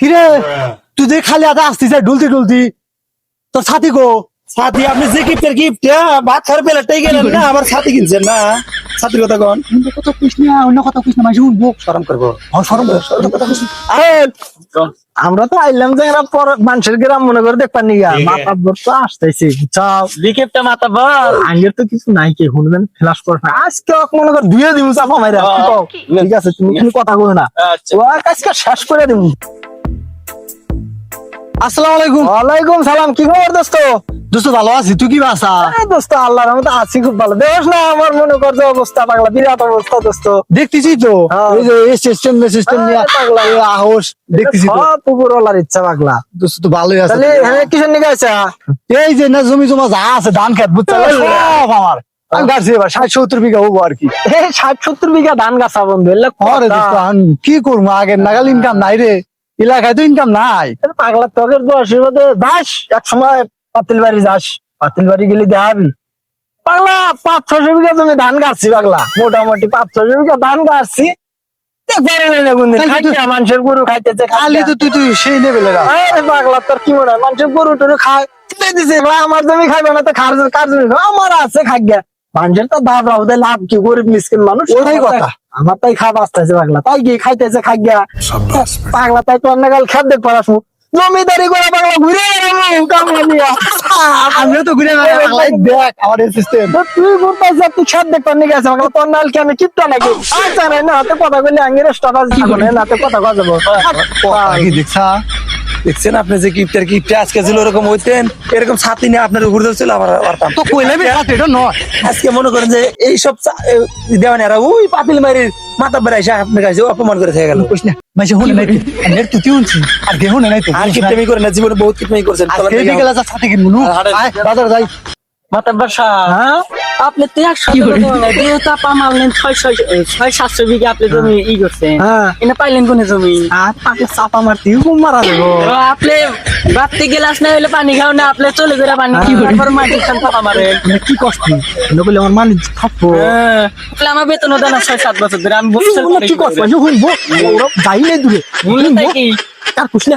কিরে তুই যে খালি হাতে আসতিস ডুলতি ডুলতি তোর সাথী গো সাথী আপনি যে গিফটের গিফট ভাত খাওয়ার বেলাটাই গেলেন না আমার সাথী কিনছেন না সাথীর কথা কন অন্য কথা কইস না অন্য কথা কইস না মাঝে উঠবো শরম করবো সরম কথা কইস আমরা তো আইলাম যে এরা পর মানুষের গ্রাম মনে করে দেখবার নিগা মাতাব্বর তো আসতেছি চাও গিফটটা মাতাবার আঙ্গের তো কিছু নাই কে শুনবেন ফ্লাশ কর আজকে মনে কর দিয়ে দিব চাপা মাইরা কি কও? ঠিক আছে তুমি কোনো কথা কই না আচ্ছা ও আজকে শেষ করে দিব। আসসালামু আলাইকুম ওয়ালাইকুম সালাম, কি খবর দোস্ত? দোস্ত ভালো আছি তুই কি বাসা এই দোস্ত আল্লাহর রহমতে আছি খুব ভালো। দেখ না আমার মনে কর যে অবস্থা পাগলা, বিরাট অবস্থা দোস্ত। দেখতেছি তো হ্যাঁ। এই যে এই সিস্টেম নিয়ে পাগলা। এই আহস দেখতেছি তো সব পুকুরওয়ালার ইচ্ছা পাগলা। দোস্ত তো ভালোই আছে তাহলে হ্যাঁ কিসের নিকে আইছা? এই যে না জমি জমা যা আছে ধান খেত বুঝছো সব আমার আমি গাড়ছি এবার 60-70 বিঘা হবো আর কি এই 60-70 বিঘা ধান গাছা বন্ধু, এলে আরে দোস্ত আমি কি করবো আগের নাগাল ইনকাম নাই রে এলাকায় তো ইনকাম নাই পাগলা তোকের তো আশীর্বাদে যাস এক সময় পাতিল বাড়ি যাস, পাতিল বাড়ি গেলে দেখাবি পাগলা 500-600 বিঘা জমি ধান গাছছি পাগলা, মোটামুটি 500-600 বিঘা ধান গাছছি। মানুষের গরু খাইতেছে খালি তো তুই সেই লেভেলে পাগলা তোর কি মনে হয় মানুষের গরু টরু খায় দিছে আমার জমি খাইবে না তো কার জমি খাবে? আমার আছে খাগ্যা মানুষের তো ভাব রাখতে লাভ কি, গরিব মিসকিন মানুষ ওটাই কথা। আমার তাই খাওয়া আসতেছে পাগলা, তাই কি খাইতেছে খাগ্যা পাগলা, তাই তো অন্য কাল খেত দেখ পড়াশু জমিদারি করে পাগলা ঘুরে কামলা নিয়া আমিও তো ঘুরে দেখ আমার সিস্টেম তো তুই ঘুরতেছিস তুই খেত দেখ পানি গেছে পাগলা, তোর নাল কি আমি কিপটা নাকি? আচ্ছা রে না হাতে কথা বললে আঙ্গের স্টপাস থাকো না হাতে কথা কওয়া যাবো। দেখছা দেখছেন আপনি যে গিফটের গিফট আজকে ছিল ওরকম হইতেন এরকম ছাতি নিয়ে আপনার উপর ছিল আবার পারতাম তো কইলে এটা নয় আজকে মনে করেন যে এইসব দেওয়ানেরা ওই পাতিল মারির মাথা বেড়াইছে আপনার কাছে অপমান করে থেকে গেল কইস না মাঝে হুনে নাই নেট তুই শুনছি আর কে হুনে নাই তো আর কিপটেমি করে না জীবনে বহুত কিপটেমি করছেন আজকে বিকেলে যা সাথে কিনবো নু আয় বাজার যাই মাতাব্বর সাহেব, হ্যাঁ আপনি তো 100 যেহেতু আপা মারলেন 600-700 বিঘা আপনি জমি ই করছেন, হ্যাঁ এটা পাইলেন কোনে জমি? আর পাকে চাপা মারতে হুকুম মারা দেবো। ও, আপনি রাত্রে গেলাস না হলে পানি খাও না, আপনি চলে করে পানি কি তারপর মাটির খান পাপা মারেন। মানে কি কষ্ট নকলে আমার মালিক থাকবো তাহলে আমার বেতনও দেন 6-7 বছর ধরে আমি বলছি কি কষ্ট শুনবো যাই নাই দূরে কি আর কুছ না